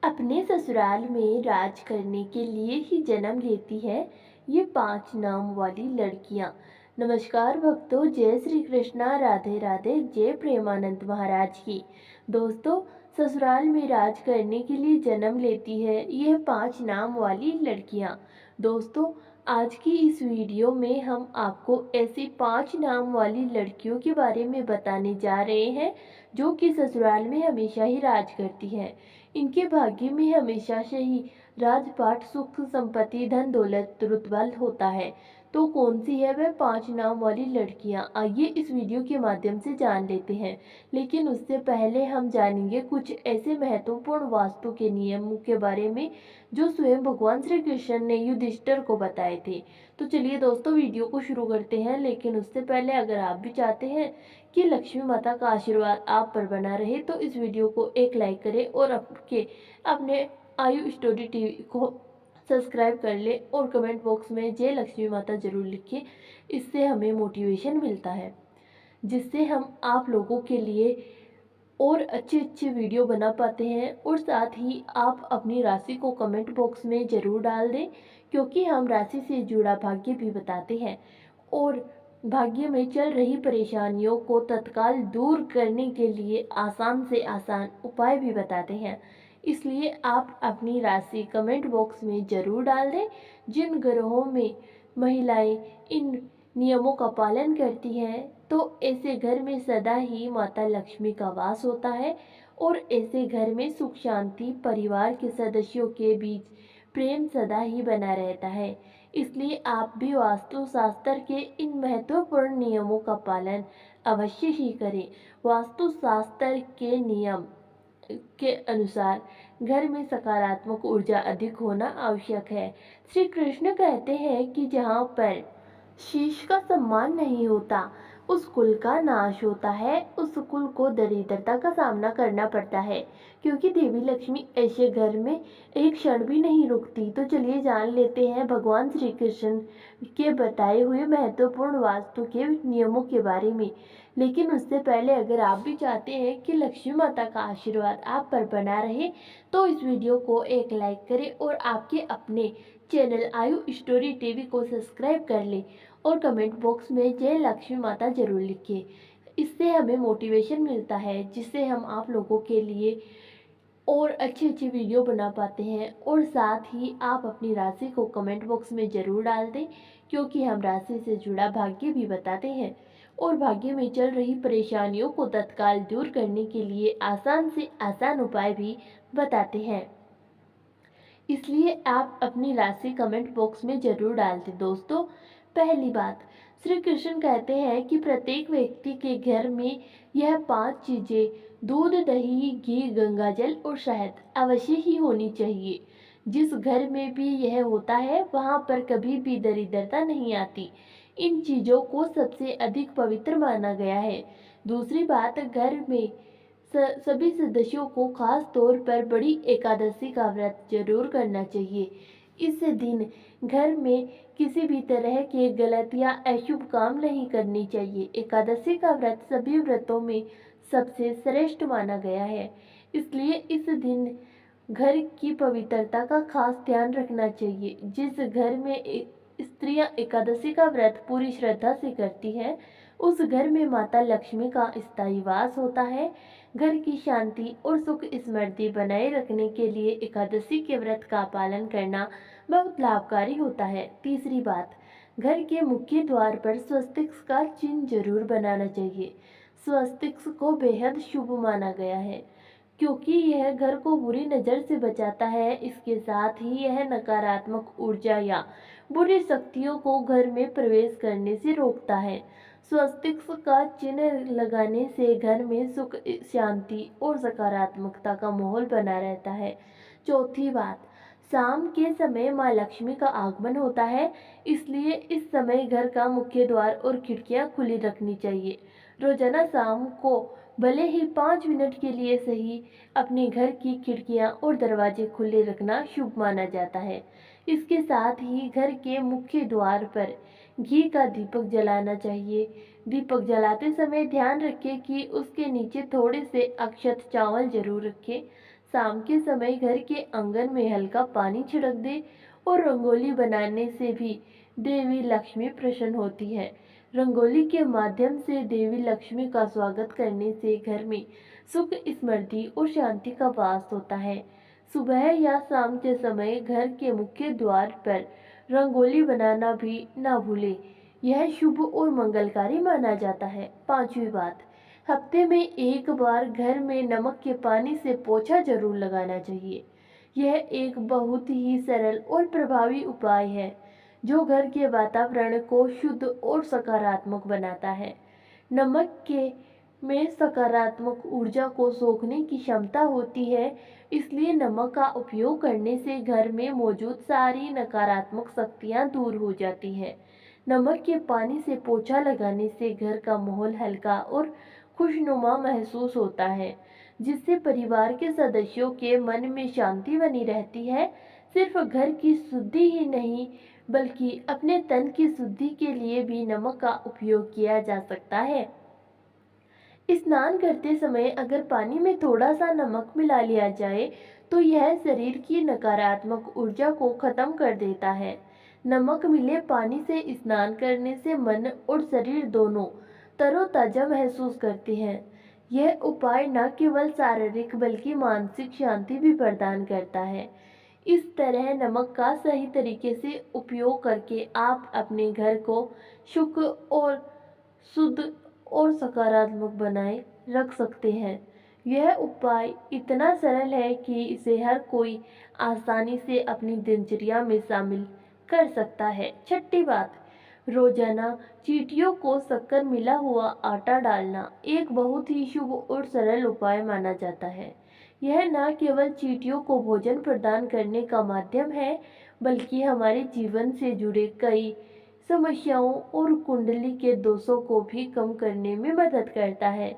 अपने ससुराल में राज करने के लिए ही जन्म लेती है ये 5 नाम वाली लड़कियां। नमस्कार भक्तों, जय श्री कृष्णा, राधे राधे, जय प्रेमानंद महाराज की। दोस्तों, ससुराल में राज करने के लिए जन्म लेती है यह 5 नाम वाली लड़कियां। दोस्तों, आज की इस वीडियो में हम आपको ऐसी 5 नाम वाली लड़कियों के बारे में बताने जा रहे हैं जो कि ससुराल में हमेशा ही राज करती हैं। इनके भाग्य में हमेशा से ही राजपाट, सुख, संपत्ति, धन दौलत, रुतबा होता है। तो कौन सी है वह 5 नाम वाली लड़कियां, आइए इस वीडियो के माध्यम से जान लेते हैं। लेकिन उससे पहले हम जानेंगे कुछ ऐसे महत्वपूर्ण वास्तु के नियमों के बारे में जो स्वयं भगवान श्री कृष्ण ने युधिष्ठिर को बताए थे। तो चलिए दोस्तों, वीडियो को शुरू करते हैं। लेकिन उससे पहले अगर आप भी चाहते हैं कि लक्ष्मी माता का आशीर्वाद आप पर बना रहे तो इस वीडियो को एक लाइक करें और अपने आयु स्टोरी टीवी को सब्सक्राइब कर ले और कमेंट बॉक्स में जय लक्ष्मी माता जरूर लिखिए। इससे हमें मोटिवेशन मिलता है, जिससे हम आप लोगों के लिए और अच्छे अच्छे वीडियो बना पाते हैं। और साथ ही आप अपनी राशि को कमेंट बॉक्स में ज़रूर डाल दें, क्योंकि हम राशि से जुड़ा भाग्य भी बताते हैं और भाग्य में चल रही परेशानियों को तत्काल दूर करने के लिए आसान से आसान उपाय भी बताते हैं। इसलिए आप अपनी राशि कमेंट बॉक्स में ज़रूर डाल दें। जिन ग्रहों में महिलाएं इन नियमों का पालन करती हैं तो ऐसे घर में सदा ही माता लक्ष्मी का वास होता है और ऐसे घर में सुख शांति, परिवार के सदस्यों के बीच प्रेम सदा ही बना रहता है। इसलिए आप भी वास्तु शास्त्र के इन महत्वपूर्ण नियमों का पालन अवश्य ही करें। वास्तु शास्त्र के नियम के अनुसार घर में सकारात्मक ऊर्जा अधिक होना आवश्यक है। श्री कृष्ण कहते हैं कि जहाँ पर शीश का सम्मान नहीं होता उस कुल का नाश होता है, उस कुल को दरिद्रता का सामना करना पड़ता है, क्योंकि देवी लक्ष्मी ऐसे घर में एक क्षण भी नहीं रुकती। तो चलिए जान लेते हैं भगवान श्री कृष्ण के बताए हुए महत्वपूर्ण वास्तु के नियमों के बारे में। लेकिन उससे पहले अगर आप भी चाहते हैं कि लक्ष्मी माता का आशीर्वाद आप पर बना रहे तो इस वीडियो को एक लाइक करें और आपके अपने चैनल आयु स्टोरी टीवी को सब्सक्राइब कर लें और कमेंट बॉक्स में जय लक्ष्मी माता जरूर लिखिए। इससे हमें मोटिवेशन मिलता है, जिससे हम आप लोगों के लिए और अच्छी अच्छी वीडियो बना पाते हैं। और साथ ही आप अपनी राशि को कमेंट बॉक्स में ज़रूर डाल दें, क्योंकि हम राशि से जुड़ा भाग्य भी बताते हैं और भाग्य में चल रही परेशानियों को तत्काल दूर करने के लिए आसान से आसान उपाय भी बताते हैं। इसलिए आप अपनी राशि कमेंट बॉक्स में ज़रूर डाल दें। दोस्तों, पहली बात, श्री कृष्ण कहते हैं कि प्रत्येक व्यक्ति के घर में यह 5 चीज़ें दूध, दही, घी, गंगाजल और शहद अवश्य ही होनी चाहिए। जिस घर में भी यह होता है वहाँ पर कभी भी दरिद्रता नहीं आती। इन चीज़ों को सबसे अधिक पवित्र माना गया है। दूसरी बात, घर में सभी सदस्यों को खास तौर पर बड़ी एकादशी का व्रत जरूर करना चाहिए। इस दिन घर में किसी भी तरह के गलत या अशुभ काम नहीं करनी चाहिए। एकादशी का व्रत सभी व्रतों में सबसे श्रेष्ठ माना गया है, इसलिए इस दिन घर की पवित्रता का खास ध्यान रखना चाहिए। जिस घर में स्त्रियां एकादशी का व्रत पूरी श्रद्धा से करती हैं उस घर में माता लक्ष्मी का स्थायी वास होता है। घर की शांति और सुख समृद्धि बनाए रखने के लिए एकादशी के व्रत का पालन करना बहुत लाभकारी होता है। तीसरी बात, घर के मुख्य द्वार पर स्वस्तिक का चिन्ह जरूर बनाना चाहिए। स्वस्तिक को बेहद शुभ माना गया है, क्योंकि यह घर को बुरी नज़र से बचाता है। इसके साथ ही यह नकारात्मक ऊर्जा या बुरी शक्तियों को घर में प्रवेश करने से रोकता है। स्वस्तिक का चिन्ह लगाने से घर में सुख, शांति और सकारात्मकता का माहौल बना रहता है। चौथी बात, शाम के समय माँ लक्ष्मी का आगमन होता है, इसलिए इस समय घर का मुख्य द्वार और खिड़कियां खुली रखनी चाहिए। रोजाना शाम को भले ही 5 मिनट के लिए सही अपने घर की खिड़कियां और दरवाजे खुले रखना शुभ माना जाता है। इसके साथ ही घर के मुख्य द्वार पर घी का दीपक जलाना चाहिए। दीपक जलाते समय ध्यान रखें कि उसके नीचे थोड़े से अक्षत चावल जरूर रखें। शाम के समय घर के आंगन में हल्का पानी छिड़क दे और रंगोली बनाने से भी देवी लक्ष्मी प्रसन्न होती है। रंगोली के माध्यम से देवी लक्ष्मी का स्वागत करने से घर में सुख, समृद्धि और शांति का वास होता है। सुबह या शाम के समय घर के मुख्य द्वार पर रंगोली बनाना भी ना भूलें। यह शुभ और मंगलकारी माना जाता है। पांचवी बात, हफ्ते में एक बार घर में नमक के पानी से पोछा जरूर लगाना चाहिए। यह एक बहुत ही सरल और प्रभावी उपाय है जो घर के वातावरण को शुद्ध और सकारात्मक बनाता है। नमक के में सकारात्मक ऊर्जा को सोखने की क्षमता होती है, इसलिए नमक का उपयोग करने से घर में मौजूद सारी नकारात्मक शक्तियां दूर हो जाती हैं। नमक के पानी से पोछा लगाने से घर का माहौल हल्का और खुशनुमा महसूस होता है, जिससे परिवार के सदस्यों के मन में शांति बनी रहती है। सिर्फ घर की शुद्धि ही नहीं, बल्कि अपने तन की शुद्धि के लिए भी नमक का उपयोग किया जा सकता है। स्नान करते समय अगर पानी में थोड़ा सा नमक मिला लिया जाए तो यह शरीर की नकारात्मक ऊर्जा को खत्म कर देता है। नमक मिले पानी से स्नान करने से मन और शरीर दोनों तरोताजा महसूस करते हैं। यह उपाय न केवल शारीरिक बल्कि मानसिक शांति भी प्रदान करता है। इस तरह नमक का सही तरीके से उपयोग करके आप अपने घर को सुख और शुद्ध और सकारात्मक बनाए रख सकते हैं। यह उपाय इतना सरल है कि इसे हर कोई आसानी से अपनी दिनचर्या में शामिल कर सकता है। छठी बात, रोजाना चींटियों को शक्कर मिला हुआ आटा डालना एक बहुत ही शुभ और सरल उपाय माना जाता है। यह न केवल चींटियों को भोजन प्रदान करने का माध्यम है, बल्कि हमारे जीवन से जुड़े कई समस्याओं और कुंडली के दोषों को भी कम करने में मदद करता है।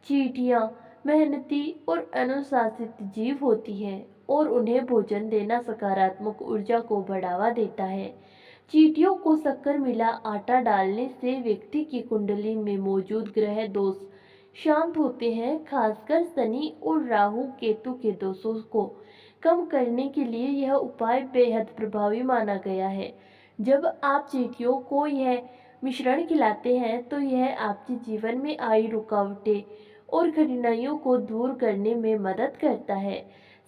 चींटियां मेहनती और अनुशासित जीव होती हैं और उन्हें भोजन देना सकारात्मक ऊर्जा को बढ़ावा देता है। चींटियों को शक्कर मिला आटा डालने से व्यक्ति की कुंडली में मौजूद ग्रह दोष शांत होते हैं। खासकर शनि और राहु केतु के दोषों को कम करने के लिए यह उपाय बेहद प्रभावी माना गया है। जब आप चींटियों को यह मिश्रण खिलाते हैं तो यह आपके जीवन में आई रुकावटें और कठिनाइयों को दूर करने में मदद करता है।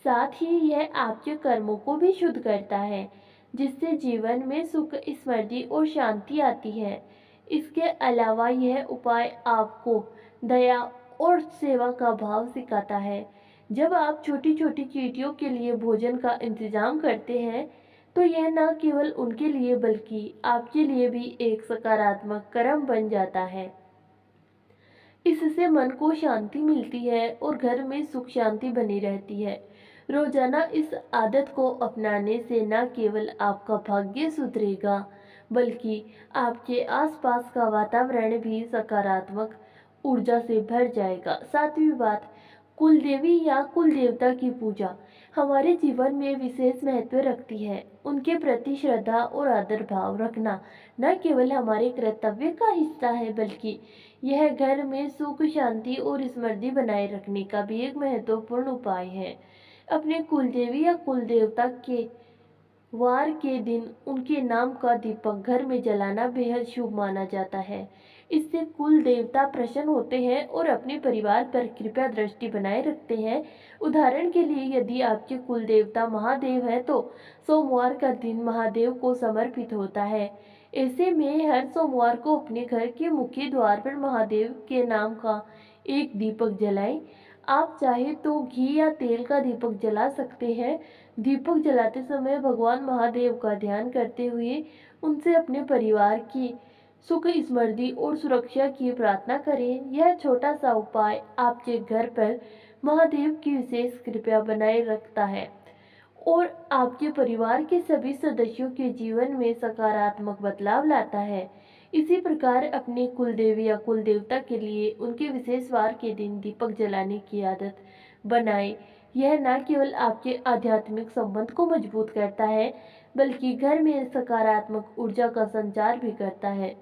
साथ ही यह आपके कर्मों को भी शुद्ध करता है, जिससे जीवन में सुख, समृद्धि और शांति आती है। इसके अलावा यह उपाय आपको दया और सेवा का भाव सिखाता है। जब आप छोटी छोटी चींटियों के लिए भोजन का इंतजाम करते हैं तो यह न केवल उनके लिए बल्कि आपके लिए भी एक सकारात्मक कर्म बन जाता है। इससे मन को शांति मिलती है और घर में सुख शांति बनी रहती है। रोजाना इस आदत को अपनाने से न केवल आपका भाग्य सुधरेगा, बल्कि आपके आसपास का वातावरण भी सकारात्मक ऊर्जा से भर जाएगा। सातवीं बात, कुल देवी या कुल देवता की पूजा हमारे जीवन में विशेष महत्व रखती है। उनके प्रति श्रद्धा और आदर भाव रखना न केवल हमारे कर्तव्य का हिस्सा है, बल्कि यह घर में सुख, शांति और समृद्धि बनाए रखने का भी एक महत्वपूर्ण उपाय है। अपने कुल देवी या कुल देवता के वार के दिन उनके नाम का दीपक घर में जलाना बेहद शुभ माना जाता है। इससे कुल देवता प्रसन्न होते हैं और अपने परिवार पर कृपा दृष्टि बनाए रखते हैं। उदाहरण के लिए यदि आपके कुल देवता महादेव है तो सोमवार का दिन महादेव को समर्पित होता है। ऐसे में हर सोमवार को अपने घर के मुख्य द्वार पर महादेव के नाम का एक दीपक जलाएं। आप चाहे तो घी या तेल का दीपक जला सकते हैं। दीपक जलाते समय भगवान महादेव का ध्यान करते हुए उनसे अपने परिवार की सुख, समृद्धि और सुरक्षा की प्रार्थना करें। यह छोटा सा उपाय आपके घर पर महादेव की विशेष कृपा बनाए रखता है और आपके परिवार के सभी सदस्यों के जीवन में सकारात्मक बदलाव लाता है। इसी प्रकार अपने कुलदेवी या कुल देवता के लिए उनके विशेष वार के दिन दीपक जलाने की आदत बनाएं। यह न केवल आपके आध्यात्मिक संबंध को मजबूत करता है, बल्कि घर में सकारात्मक ऊर्जा का संचार भी करता है।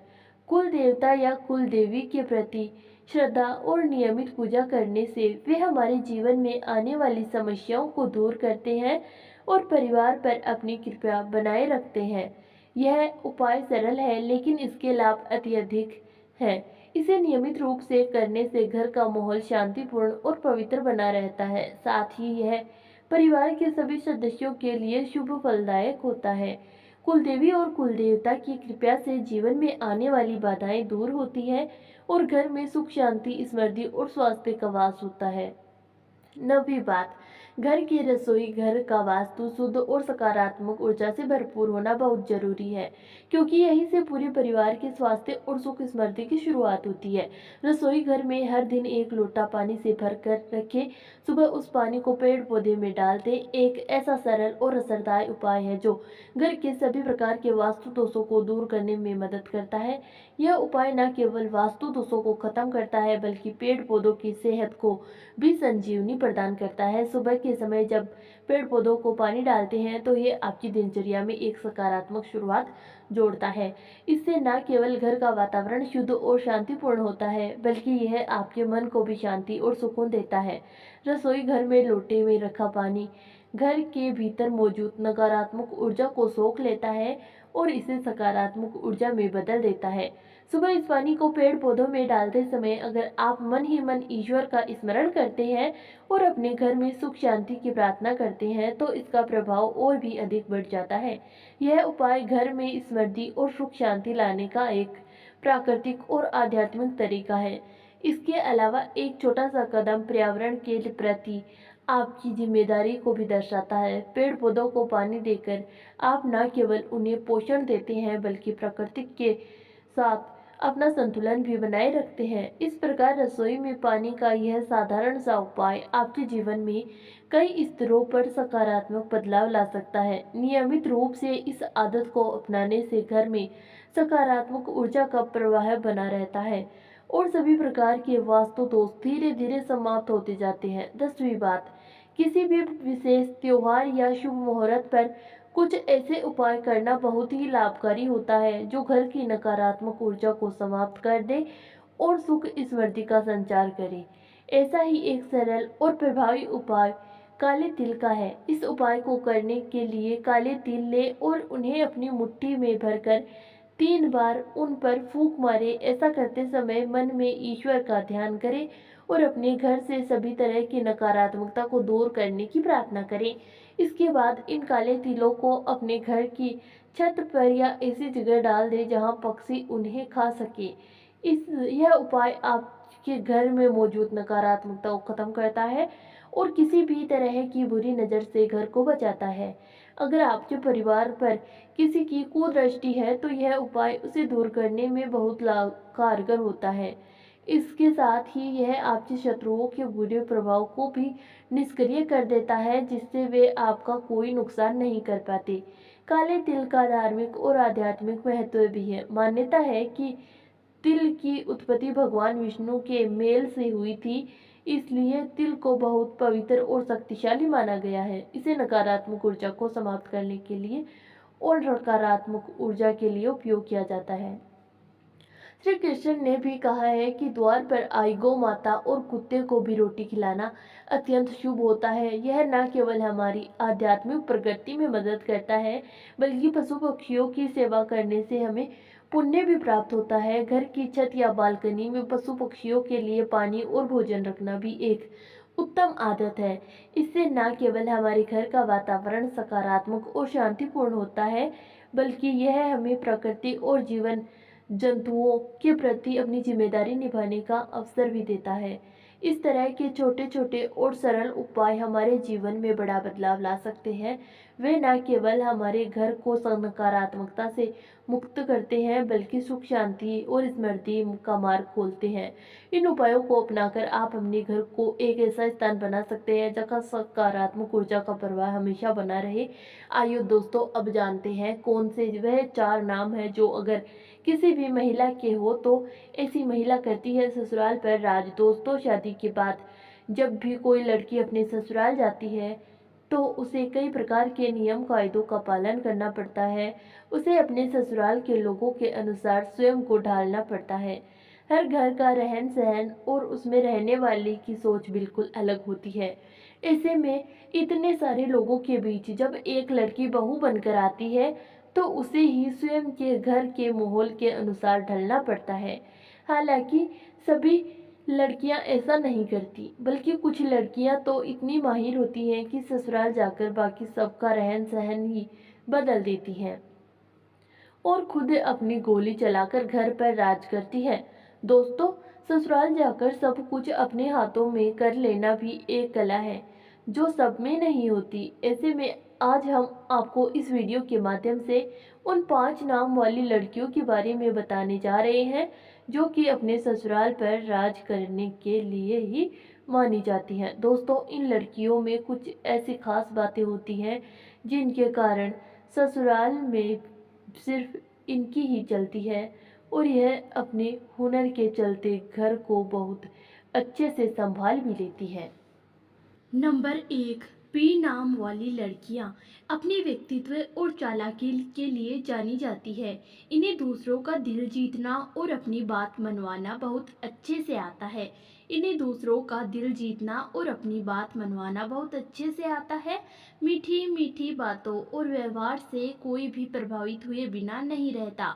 कुल देवता या कुल देवी के प्रति श्रद्धा और नियमित पूजा करने से वे हमारे जीवन में आने वाली समस्याओं को दूर करते हैं और परिवार पर अपनी कृपा बनाए रखते हैं। यह उपाय सरल है लेकिन इसके लाभ अत्यधिक हैं। इसे नियमित रूप से करने से घर का माहौल शांतिपूर्ण और पवित्र बना रहता है। साथ ही यह परिवार के सभी सदस्यों के लिए शुभ फलदायक होता है। कुलदेवी और कुलदेवता की कृपा से जीवन में आने वाली बाधाएं दूर होती हैं और घर में सुख शांति समृद्धि और स्वास्थ्य का वास होता है। नौवीं बात, घर की रसोई घर का वास्तु शुद्ध और सकारात्मक ऊर्जा से भरपूर होना बहुत जरूरी है, क्योंकि यहीं से पूरे परिवार के स्वास्थ्य और सुख समृद्धि की शुरुआत होती है। रसोई घर में हर दिन एक लोटा पानी से भर कर रखें। सुबह उस पानी को पेड़ पौधे में डाल दें। एक ऐसा सरल और असरदार उपाय है जो घर के सभी प्रकार के वास्तु दोषों को दूर करने में मदद करता है। यह उपाय न केवल वास्तु दोषों को खत्म करता है बल्कि पेड़ पौधों की सेहत को भी संजीवनी प्रदान करता है। सुबह के समय जब पेड़ पौधों को पानी डालते हैं तो ये आपकी दिनचर्या में एक सकारात्मक शुरुआत जोड़ता है। इससे न केवल घर का वातावरण शुद्ध और शांतिपूर्ण होता है बल्कि यह आपके मन को भी शांति और सुकून देता है। रसोई घर में लोटे में रखा पानी घर के भीतर मौजूद नकारात्मक ऊर्जा को सोख लेता है और इसे सकारात्मक ऊर्जा में बदल देता है। सुबह इस पानी को पेड़ पौधों में डालते समय अगर आप मन ही मन ईश्वर का स्मरण करते हैं और अपने घर में सुख शांति की प्रार्थना करते हैं तो इसका प्रभाव और भी अधिक बढ़ जाता है। यह उपाय घर में समृद्धि और सुख शांति लाने का एक प्राकृतिक और आध्यात्मिक तरीका है। इसके अलावा एक छोटा सा कदम पर्यावरण के प्रति आपकी जिम्मेदारी को भी दर्शाता है। पेड़ पौधों को पानी देकर आप न केवल उन्हें पोषण देते हैं बल्कि प्रकृति के साथ अपना संतुलन भी बनाए रखते हैं। इस प्रकार रसोई में पानी का यह साधारण सा उपाय आपके जीवन में कई स्तरों पर सकारात्मक बदलाव ला सकता है। नियमित रूप से इस आदत को अपनाने से घर में सकारात्मक ऊर्जा का प्रवाह बना रहता है और सभी प्रकार के वास्तु दोष धीरे धीरे समाप्त होते जाते हैं। 10वीं बात, किसी भी विशेष त्योहार या शुभ मुहूर्त पर कुछ ऐसे उपाय करना बहुत ही लाभकारी होता है जो घर की नकारात्मक ऊर्जा को समाप्त कर दे और सुख समृद्धि का संचार करे। ऐसा ही एक सरल और प्रभावी उपाय काले तिल का है। इस उपाय को करने के लिए काले तिल लें और उन्हें अपनी मुट्ठी में भरकर 3 बार उन पर फूंक मारे। ऐसा करते समय मन में ईश्वर का ध्यान करें और अपने घर से सभी तरह की नकारात्मकता को दूर करने की प्रार्थना करें। इसके बाद इन काले तिलों को अपने घर की छत पर या ऐसी जगह डाल दें जहां पक्षी उन्हें खा सके। यह उपाय आपके घर में मौजूद नकारात्मकता को खत्म करता है और किसी भी तरह की बुरी नज़र से घर को बचाता है। अगर आपके परिवार पर किसी की कुदृष्टि है तो यह उपाय उसे दूर करने में बहुत कारगर होता है। इसके साथ ही यह आपके शत्रुओं के बुरे प्रभाव को भी निष्क्रिय कर देता है जिससे वे आपका कोई नुकसान नहीं कर पाते। काले तिल का धार्मिक और आध्यात्मिक महत्व भी है। मान्यता है कि तिल की उत्पत्ति भगवान विष्णु के मेल से हुई थी, इसलिए तिल को बहुत पवित्र और शक्तिशाली माना गया है। इसे नकारात्मक ऊर्जा को समाप्त करने के लिए और नकारात्मक ऊर्जा के लिए उपयोग किया जाता है। श्री कृष्ण ने भी कहा है कि द्वार पर आई गौ माता और कुत्ते को भी रोटी खिलाना अत्यंत शुभ होता है। यह न केवल हमारी आध्यात्मिक प्रगति में मदद करता है बल्कि पशु पक्षियों की सेवा करने से हमें पुण्य भी प्राप्त होता है। घर की छत या बालकनी में पशु पक्षियों के लिए पानी और भोजन रखना भी एक उत्तम आदत है। इससे न केवल हमारे घर का वातावरण सकारात्मक और शांतिपूर्ण होता है बल्कि यह हमें प्रकृति और जीवन जंतुओं के प्रति अपनी जिम्मेदारी निभाने का अवसर भी देता है। इस तरह के छोटे छोटे और सरल उपाय हमारे जीवन में बड़ा बदलाव ला सकते हैं। वे न केवल हमारे घर को नकारात्मकता से मुक्त करते हैं बल्कि सुख शांति और समृद्धि का मार्ग खोलते हैं। इन उपायों को अपनाकर आप अपने घर को एक ऐसा स्थान बना सकते हैं जहाँ सकारात्मक ऊर्जा का प्रवाह हमेशा बना रहे। आइए दोस्तों, अब जानते हैं कौन से वह 4 नाम है जो अगर किसी भी महिला के हो तो ऐसी महिला करती है ससुराल पर राज। दोस्तों, शादी के बाद जब भी कोई लड़की अपने ससुराल जाती है तो उसे कई प्रकार के नियम कायदों का पालन करना पड़ता है। उसे अपने ससुराल के लोगों के अनुसार स्वयं को ढालना पड़ता है। हर घर का रहन सहन और उसमें रहने वाले की सोच बिल्कुल अलग होती है। ऐसे में इतने सारे लोगों के बीच जब एक लड़की बहू बनकर आती है तो उसे ही स्वयं के घर के माहौल के अनुसार ढलना पड़ता है। हालांकि सभी लड़कियां ऐसा नहीं करती, बल्कि कुछ लड़कियां तो इतनी माहिर होती हैं कि ससुराल जाकर बाकी सबका रहन सहन ही बदल देती हैं और खुद अपनी गोली चलाकर घर पर राज करती है। दोस्तों, ससुराल जाकर सब कुछ अपने हाथों में कर लेना भी एक कला है जो सब में नहीं होती। ऐसे में आज हम आपको इस वीडियो के माध्यम से उन 5 नाम वाली लड़कियों के बारे में बताने जा रहे हैं जो कि अपने ससुराल पर राज करने के लिए ही मानी जाती हैं। दोस्तों, इन लड़कियों में कुछ ऐसी खास बातें होती हैं जिनके कारण ससुराल में सिर्फ इनकी ही चलती है और यह अपने हुनर के चलते घर को बहुत अच्छे से संभाल भी लेती है। नंबर 1, पी नाम वाली लड़कियां अपने व्यक्तित्व और चालाकी के लिए जानी जाती है। इन्हें दूसरों का दिल जीतना और अपनी बात मनवाना बहुत अच्छे से आता है। इन्हें दूसरों का दिल जीतना और अपनी बात मनवाना बहुत अच्छे से आता है। मीठी मीठी बातों और व्यवहार से कोई भी प्रभावित हुए बिना नहीं रहता।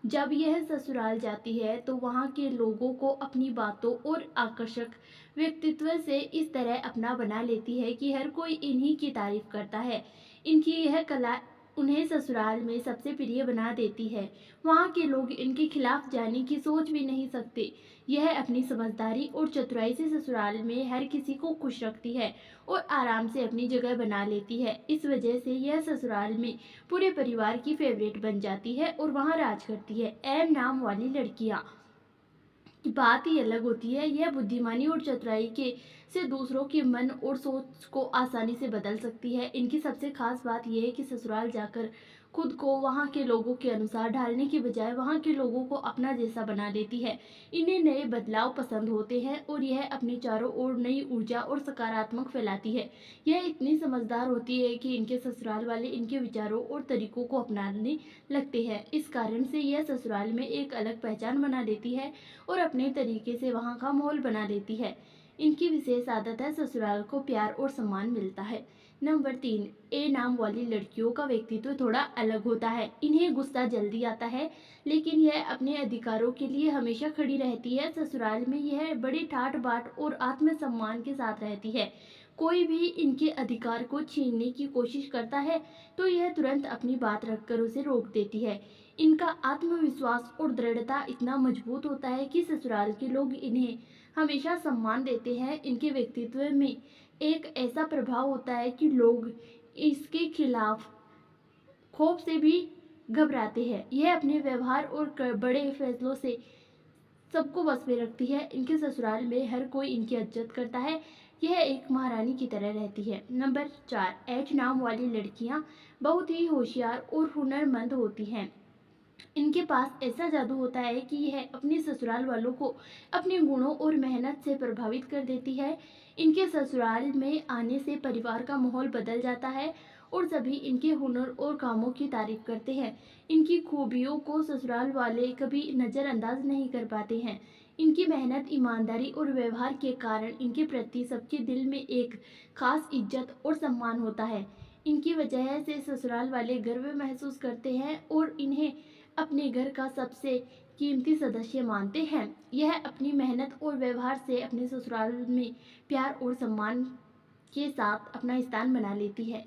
जब यह ससुराल जाती है तो वहाँ के लोगों को अपनी बातों और आकर्षक व्यक्तित्व से इस तरह अपना बना लेती है कि हर कोई इन्हीं की तारीफ करता है। इनकी यह कला उन्हें ससुराल में सबसे प्रिय बना देती है। वहाँ के लोग इनके खिलाफ जाने की सोच भी नहीं सकते। यह अपनी समझदारी और चतुराई से ससुराल में हर किसी को खुश रखती है और आराम से अपनी जगह बना लेती है। इस वजह से यह ससुराल में पूरे परिवार की फेवरेट बन जाती है और वहाँ राज करती है। एम नाम वाली लड़कियाँ की बात ही अलग होती है। यह बुद्धिमानी और चतुराई के से दूसरों के मन और सोच को आसानी से बदल सकती है। इनकी सबसे खास बात यह है कि ससुराल जाकर खुद को वहाँ के लोगों के अनुसार ढालने की बजाय वहाँ के लोगों को अपना जैसा बना लेती है। इन्हें नए बदलाव पसंद होते हैं और यह अपने चारों ओर नई ऊर्जा और सकारात्मक फैलाती है। यह इतनी समझदार होती है कि इनके ससुराल वाले इनके विचारों और तरीकों को अपनाने लगते हैं। इस कारण से यह ससुराल में एक अलग पहचान बना लेती है और अपने तरीके से वहाँ का माहौल बना लेती है। इनकी विशेष आदत है ससुराल को प्यार और सम्मान मिलता है। नंबर 3, ए नाम वाली लड़कियों का व्यक्तित्व थोड़ा अलग होता है। इन्हें गुस्सा जल्दी आता है, लेकिन यह अपने अधिकारों के लिए हमेशा खड़ी रहती है। ससुराल में यह बड़े ठाट बाट और आत्मसम्मान के साथ रहती है। कोई भी इनके अधिकार को छीनने की कोशिश करता है तो यह तुरंत अपनी बात रखकर उसे रोक देती है। इनका आत्मविश्वास और दृढ़ता इतना मजबूत होता है कि ससुराल के लोग इन्हें हमेशा सम्मान देते हैं। इनके व्यक्तित्व में एक ऐसा प्रभाव होता है कि लोग इसके खिलाफ खौफ से भी घबराते हैं। यह अपने व्यवहार और बड़े फैसलों से सबको बस में रखती है। इनके ससुराल में हर कोई इनकी इज्जत करता है। यह एक महारानी की तरह रहती है। नंबर 4, एच नाम वाली लड़कियां बहुत ही होशियार और हुनरमंद होती हैं। इनके पास ऐसा जादू होता है कि यह अपने ससुराल वालों को अपने गुणों और मेहनत से प्रभावित कर देती है। इनके ससुराल में आने से परिवार का माहौल बदल जाता है और सभी इनके हुनर और कामों की तारीफ करते हैं। इनकी खूबियों को ससुराल वाले कभी नज़रअंदाज नहीं कर पाते हैं। इनकी मेहनत, ईमानदारी और व्यवहार के कारण इनके प्रति सबके दिल में एक खास इज्जत और सम्मान होता है। इनकी वजह से ससुराल वाले गर्व महसूस करते हैं और इन्हें अपने घर का सबसे कीमती सदस्य मानते हैं। यह अपनी मेहनत और व्यवहार से अपने ससुराल में प्यार और सम्मान के साथ अपना स्थान बना लेती है।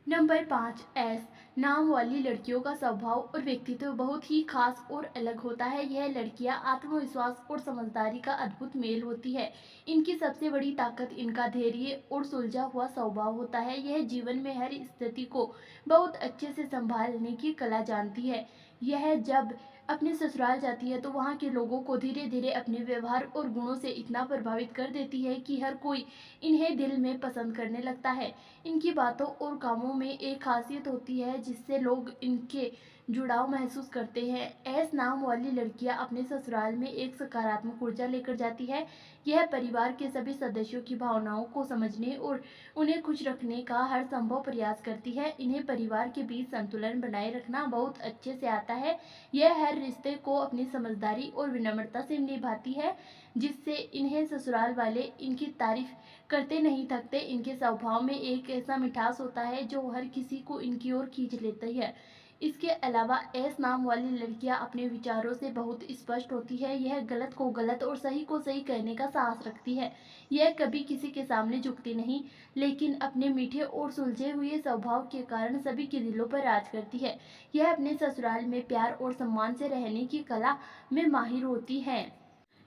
नंबर 5, एस नाम वाली लड़कियों का स्वभाव और व्यक्तित्व बहुत ही खास और अलग होता है। यह लड़कियां आत्मविश्वास और समझदारी का अद्भुत मेल होती है। इनकी सबसे बड़ी ताकत इनका धैर्य और सुलझा हुआ स्वभाव होता है। यह जीवन में हर स्थिति को बहुत अच्छे से संभालने की कला जानती है। यह जब अपने ससुराल जाती है तो वहाँ के लोगों को धीरे धीरे अपने व्यवहार और गुणों से इतना प्रभावित कर देती है कि हर कोई इन्हें दिल में पसंद करने लगता है। इनकी बातों और कामों में एक खासियत होती है जिससे लोग इनके जुड़ाव महसूस करते हैं। एस नाम वाली लड़कियां अपने ससुराल में एक सकारात्मक ऊर्जा लेकर जाती है। यह परिवार के सभी सदस्यों की भावनाओं को समझने और उन्हें खुश रखने का हर संभव प्रयास करती है। इन्हें परिवार के बीच संतुलन बनाए रखना बहुत अच्छे से आता है। यह हर रिश्ते को अपनी समझदारी और विनम्रता से निभाती है, जिससे इन्हें ससुराल वाले इनकी तारीफ करते नहीं थकते। इनके स्वभाव में एक ऐसा मिठास होता है जो हर किसी को इनकी ओर खींच लेती है। इसके अलावा एस नाम वाली लड़कियां अपने विचारों से बहुत स्पष्ट होती है। यह गलत को गलत और सही को सही कहने का साहस रखती है। यह कभी किसी के सामने झुकती नहीं, लेकिन अपने मीठे और सुलझे हुए स्वभाव के कारण सभी के दिलों पर राज करती है। यह अपने ससुराल में प्यार और सम्मान से रहने की कला में माहिर होती है।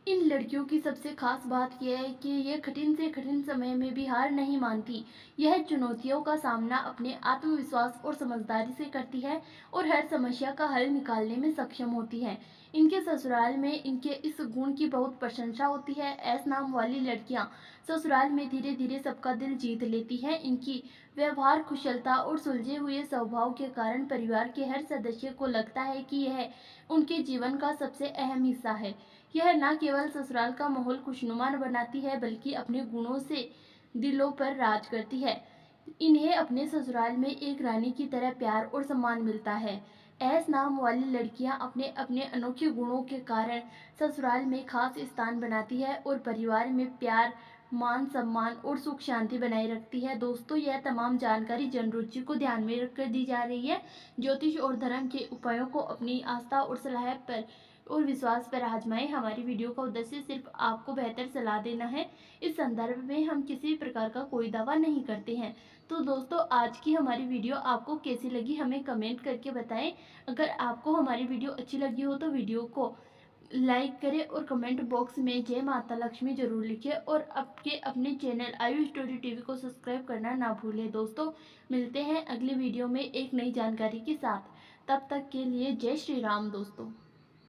इन लड़कियों की सबसे खास बात यह है कि ये कठिन से कठिन समय में भी हार नहीं मानती। यह चुनौतियों का सामना अपने आत्मविश्वास और समझदारी से करती है और हर समस्या का हल निकालने में सक्षम होती है। इनके ससुराल में इनके इस गुण की बहुत प्रशंसा होती है। एस नाम वाली लड़कियां ससुराल में धीरे धीरे सबका दिल जीत लेती हैं। इनकी व्यवहार, कुशलता और सुलझे हुए स्वभाव के कारण परिवार के हर सदस्य को लगता है कि यह उनके जीवन का सबसे अहम हिस्सा है। यह न केवल ससुराल का माहौल खुशनुमा बनाती है, बल्कि अपने गुणों से दिलों पर राज करती है। इन्हें अपने ससुराल में एक रानी की तरह प्यार और सम्मान मिलता है। ऐस नाम वाली लड़कियां अपने अपने अनोखे गुणों के कारण ससुराल में खास स्थान बनाती है और परिवार में प्यार, मान सम्मान और सुख शांति बनाए रखती है। दोस्तों, यह तमाम जानकारी जन रुचि को ध्यान में रखकर दी जा रही है। ज्योतिष और धर्म के उपायों को अपनी आस्था और सलाह पर और विश्वास पर आजमाएं। हमारी वीडियो का उद्देश्य सिर्फ आपको बेहतर सलाह देना है। इस संदर्भ में हम किसी प्रकार का कोई दावा नहीं करते हैं। तो दोस्तों, आज की हमारी वीडियो आपको कैसी लगी हमें कमेंट करके बताएं। अगर आपको हमारी वीडियो अच्छी लगी हो तो वीडियो को लाइक करें और कमेंट बॉक्स में जय माता लक्ष्मी जरूर लिखें और आपके अपने चैनल आयु स्टोरी टीवी को सब्सक्राइब करना ना भूलें। दोस्तों, मिलते हैं अगली वीडियो में एक नई जानकारी के साथ। तब तक के लिए जय श्री राम दोस्तों।